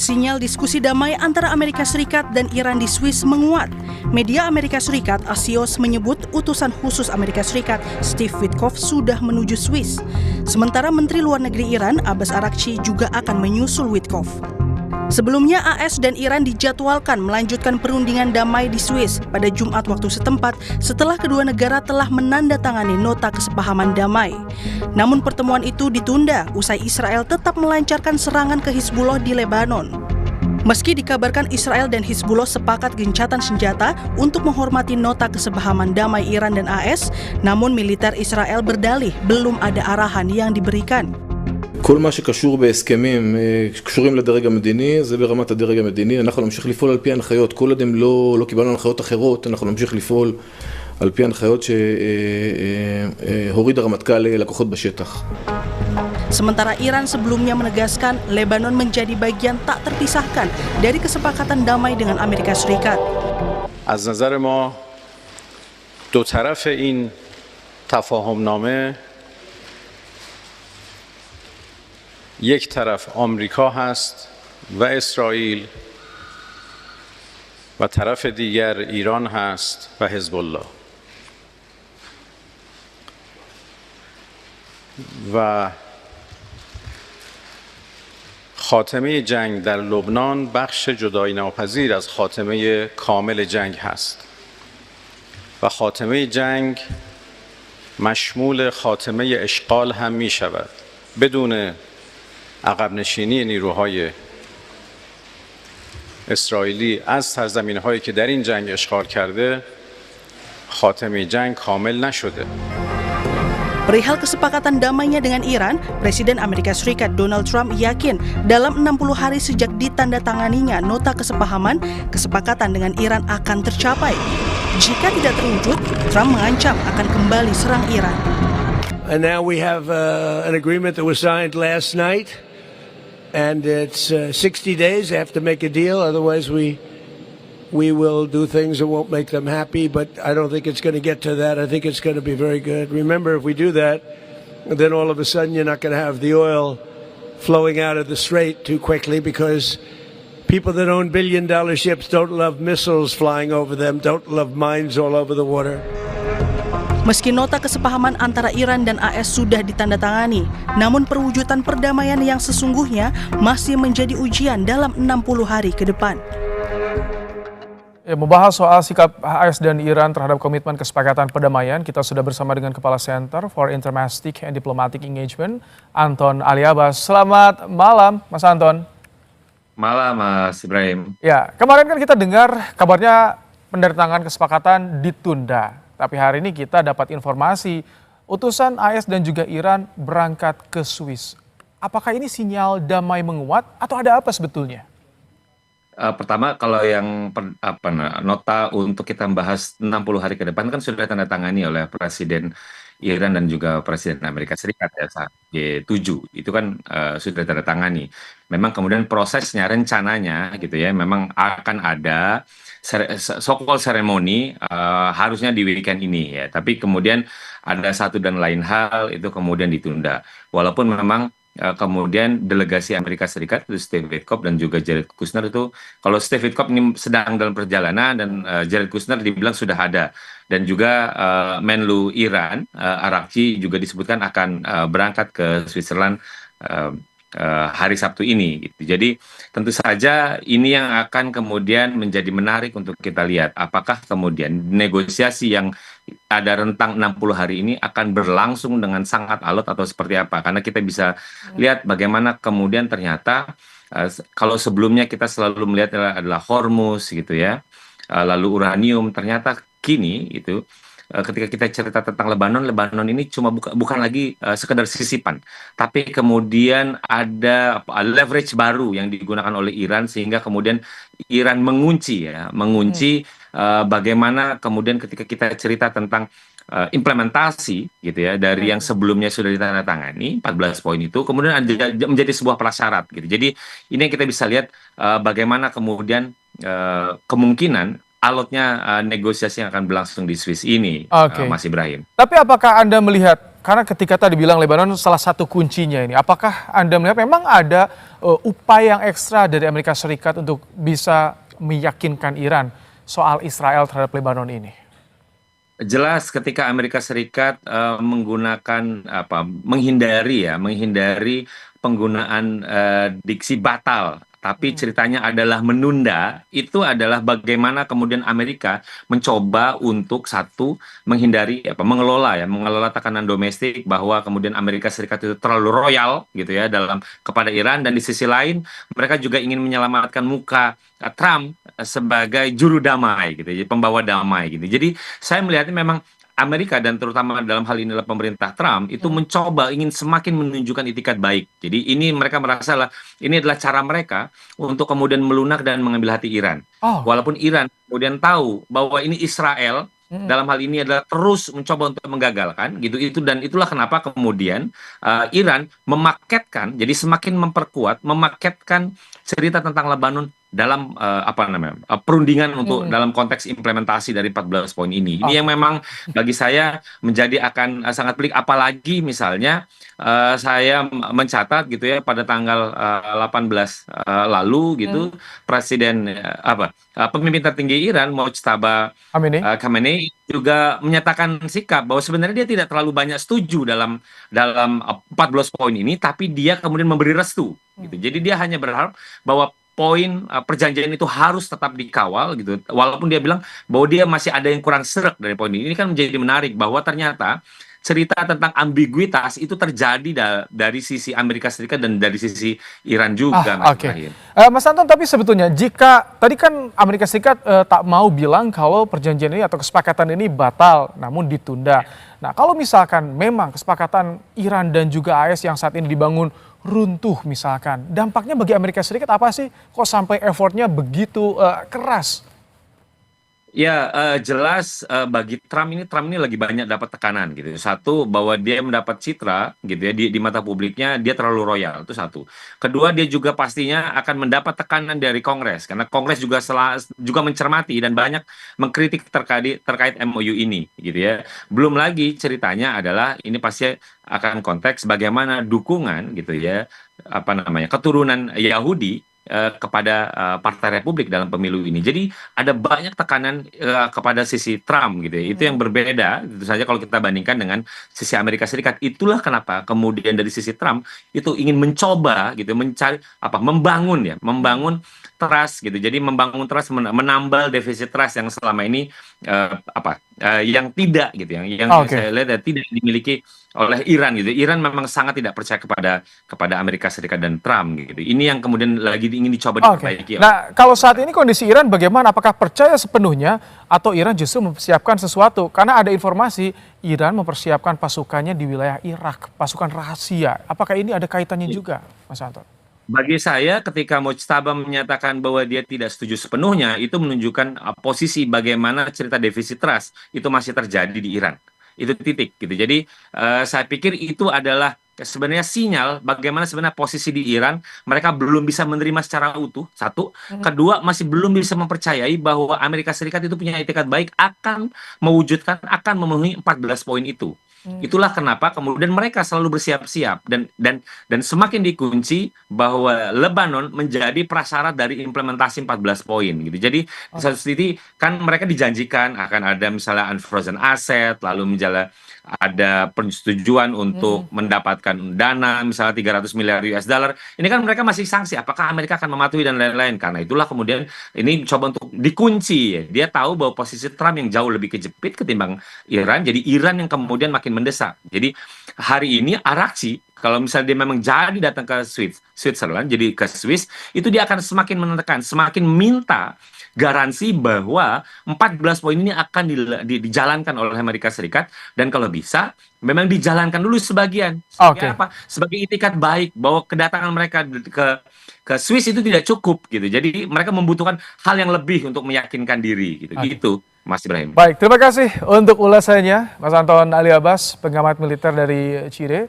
Sinyal diskusi damai antara Amerika Serikat dan Iran di Swiss menguat. Media Amerika Serikat, Axios, menyebut utusan khusus Amerika Serikat, Steve Witkoff, sudah menuju Swiss. Sementara Menteri Luar Negeri Iran, Abbas Araghchi, juga akan menyusul Witkoff. Sebelumnya, AS dan Iran dijadwalkan melanjutkan perundingan damai di Swiss pada Jumat waktu setempat setelah kedua negara telah menandatangani nota kesepahaman damai. Namun pertemuan itu ditunda usai Israel tetap melancarkan serangan ke Hizbullah di Lebanon. Meski dikabarkan Israel dan Hizbullah sepakat gencatan senjata untuk menghormati nota kesepahaman damai Iran dan AS, namun militer Israel berdalih belum ada arahan yang diberikan. כל מה שקשור בהסכמים קשורים לדרג המדיני, זה ברמת הדרג המדיני. אנחנו נמשיך לפעול על פי הנחיות. כל עוד הם לא קיבלנו הנחיות אחרות, אנחנו נמשיך לפעול על פי הנחיות שהוריד הרמטכ"ל לכוחות בשטח. Sementara Iran sebelumnya menegaskan Lebanon menjadi bagian tak terpisahkan dari kesepakatan damai dengan Amerika Serikat. از نظر ما دو طرف این تفاهمنامه یک طرف آمریکا هست و اسرائیل و طرف دیگر ایران هست و حزب الله و خاتمه جنگ در لبنان بخش جدایی ناپذیر از خاتمه کامل جنگ هست و خاتمه جنگ مشمول خاتمه اشغال هم می شود بدون عقب نشینی نیروهای اسرائیلی از سرزمین‌هایی که در این جنگ اشغال کرده خاتمه جنگ کامل نشده. Perihal kesepakatan damainya dengan Iran, Presiden Amerika Serikat Donald Trump yakin dalam 60 hari sejak ditandatanganinya nota kesepakatan dengan Iran akan tercapai. Jika tidak terwujud, Trump mengancam akan kembali serang Iran. And now we have an agreement that was signed last night. And it's 60 days. They have to make a deal. Otherwise, we will do things that won't make them happy. But I don't think it's going to get to that. I think it's going to be very good. Remember, if we do that, then all of a sudden you're not going to have the oil flowing out of the strait too quickly because people that own billion-dollar ships don't love missiles flying over them, don't love mines all over the water. Meski nota kesepahaman antara Iran dan AS sudah ditandatangani, namun perwujudan perdamaian yang sesungguhnya masih menjadi ujian dalam 60 hari ke depan. Membahas soal sikap AS dan Iran terhadap komitmen kesepakatan perdamaian, kita sudah bersama dengan Kepala Center for Intermestic and Diplomatic Engagement, Anton Aliabbas. Selamat malam, Mas Anton. Malam, Mas Ibrahim. Ya, kemarin kan kita dengar kabarnya penandatanganan kesepakatan ditunda. Tapi hari ini kita dapat informasi utusan AS dan juga Iran berangkat ke Swiss. Apakah ini sinyal damai menguat atau ada apa sebetulnya? Pertama, kalau yang nota untuk kita membahas 60 hari ke depan kan sudah ditandatangani oleh Presiden Iran dan juga Presiden Amerika Serikat ya, saat G7 itu kan sudah ditandatangani. Memang kemudian prosesnya, rencananya gitu ya, memang akan ada so-called seremoni harusnya di weekend ini ya, tapi kemudian ada satu dan lain hal itu kemudian ditunda. Walaupun memang kemudian delegasi Amerika Serikat itu Steve Witkoff dan juga Jared Kushner itu, kalau Steve Witkoff ini sedang dalam perjalanan dan Jared Kushner dibilang sudah ada, dan juga Menlu Iran Araghchi juga disebutkan akan berangkat ke Switzerland hari Sabtu ini gitu. Jadi tentu saja ini yang akan kemudian menjadi menarik untuk kita lihat apakah kemudian negosiasi yang ada rentang 60 hari ini akan berlangsung dengan sangat alot atau seperti apa, karena kita bisa lihat bagaimana kemudian ternyata kalau sebelumnya kita selalu melihat adalah Hormuz gitu ya, lalu uranium, ternyata kini itu ketika kita cerita tentang Lebanon ini cuma bukan lagi sekedar sisipan, tapi kemudian ada leverage baru yang digunakan oleh Iran sehingga kemudian Iran mengunci bagaimana kemudian ketika kita cerita tentang implementasi gitu ya dari yang sebelumnya sudah ditandatangani 14 poin itu kemudian menjadi sebuah prasyarat gitu. Jadi ini yang kita bisa lihat bagaimana kemudian kemungkinan alotnya negosiasi yang akan berlangsung di Swiss ini, Mas Ibrahim. Tapi apakah Anda melihat karena ketika tadi bilang Lebanon salah satu kuncinya ini, apakah Anda melihat memang ada upaya yang ekstra dari Amerika Serikat untuk bisa meyakinkan Iran soal Israel terhadap Lebanon ini? Jelas ketika Amerika Serikat menggunakan menghindari penggunaan diksi batal, tapi ceritanya adalah menunda, itu adalah bagaimana kemudian Amerika mencoba untuk mengelola tekanan domestik, bahwa kemudian Amerika Serikat itu terlalu royal gitu ya kepada Iran, dan di sisi lain mereka juga ingin menyelamatkan muka Trump sebagai juru damai gitu, jadi pembawa damai gitu. Jadi saya melihatnya memang Amerika, dan terutama dalam hal ini adalah pemerintah Trump, itu mencoba ingin semakin menunjukkan itikat baik. Jadi ini mereka merasa ini adalah cara mereka untuk kemudian melunak dan mengambil hati Iran. Walaupun Iran kemudian tahu bahwa ini Israel dalam hal ini adalah terus mencoba untuk menggagalkan gitu, dan itulah kenapa kemudian Iran memaketkan, jadi semakin memaketkan cerita tentang Lebanon dalam perundingan untuk dalam konteks implementasi dari 14 poin ini. Ini yang memang bagi saya menjadi akan sangat pelik, apalagi misalnya saya mencatat gitu ya pada tanggal 18 lalu gitu, Presiden pemimpin tertinggi Iran Mojtaba Khamenei juga menyatakan sikap bahwa sebenarnya dia tidak terlalu banyak setuju dalam 14 poin ini, tapi dia kemudian memberi restu gitu. Jadi dia hanya berharap bahwa poin perjanjian itu harus tetap dikawal gitu, walaupun dia bilang bahwa dia masih ada yang kurang sreg dari poin ini. Ini kan menjadi menarik bahwa ternyata cerita tentang ambiguitas itu terjadi dari sisi Amerika Serikat dan dari sisi Iran juga. Mas Anton, tapi sebetulnya jika tadi kan Amerika Serikat tak mau bilang kalau perjanjian ini atau kesepakatan ini batal namun ditunda. Nah, kalau misalkan memang kesepakatan Iran dan juga AS yang saat ini dibangun runtuh misalkan, dampaknya bagi Amerika Serikat apa sih? Kok sampai effortnya begitu keras? Ya, jelas bagi Trump ini lagi banyak dapat tekanan gitu. Satu, bahwa dia mendapat citra gitu ya di mata publiknya, dia terlalu royal, itu satu. Kedua, dia juga pastinya akan mendapat tekanan dari Kongres, karena Kongres juga mencermati dan banyak mengkritik terkait MOU ini gitu ya. Belum lagi ceritanya adalah ini pasti akan konteks bagaimana dukungan gitu ya, keturunan Yahudi kepada Partai Republik dalam pemilu ini. Jadi ada banyak tekanan kepada sisi Trump gitu ya. Itu yang berbeda tentu saja kalau kita bandingkan dengan sisi Amerika Serikat. Itulah kenapa kemudian dari sisi Trump itu ingin mencoba gitu mencari membangun trust gitu. Jadi membangun trust, menambal defisit trust yang selama ini yang tidak gitu, yang saya lihat tidak dimiliki oleh Iran gitu. Iran memang sangat tidak percaya kepada Amerika Serikat dan Trump gitu. Ini yang kemudian lagi ingin dicoba diperbaiki. Nah, kalau saat ini kondisi Iran bagaimana? Apakah percaya sepenuhnya atau Iran justru mempersiapkan sesuatu? Karena ada informasi Iran mempersiapkan pasukannya di wilayah Irak, pasukan rahasia. Apakah ini ada kaitannya juga, Mas Anton? Bagi saya ketika Mojtaba menyatakan bahwa dia tidak setuju sepenuhnya, itu menunjukkan posisi bagaimana cerita defisit trust itu masih terjadi di Iran. Itu titik gitu. Jadi saya pikir itu adalah sebenarnya sinyal bagaimana sebenarnya posisi di Iran, mereka belum bisa menerima secara utuh, satu. Kedua, masih belum bisa mempercayai bahwa Amerika Serikat itu punya etikat baik akan memenuhi 14 poin itu. Itulah kenapa kemudian mereka selalu bersiap-siap dan semakin dikunci bahwa Lebanon menjadi prasyarat dari implementasi 14 poin gitu. Jadi di satu sisi kan mereka dijanjikan akan ada misalnya unfrozen asset, lalu misalnya ada persetujuan untuk mendapatkan dana misalnya 300 miliar US dollar. Ini kan mereka masih sanksi, apakah Amerika akan mematuhi dan lain-lain. Karena itulah kemudian ini coba untuk dikunci ya. Dia tahu bahwa posisi Trump yang jauh lebih kejepit ketimbang Iran, jadi Iran yang kemudian makin mendesak. Jadi hari ini Arakci kalau misalnya dia memang jadi datang ke Switzerland, jadi ke Swiss, itu dia akan semakin menekan, semakin minta garansi bahwa 14 poin ini akan dijalankan oleh Amerika Serikat, dan kalau bisa memang dijalankan dulu sebagian. Sebagai itikat baik bahwa kedatangan mereka ke Swiss itu tidak cukup gitu. Jadi mereka membutuhkan hal yang lebih untuk meyakinkan diri gitu. Gitu, Mas Ibrahim. Baik, terima kasih untuk ulasannya Mas Anton Ali Abbas, pengamat militer dari Chile.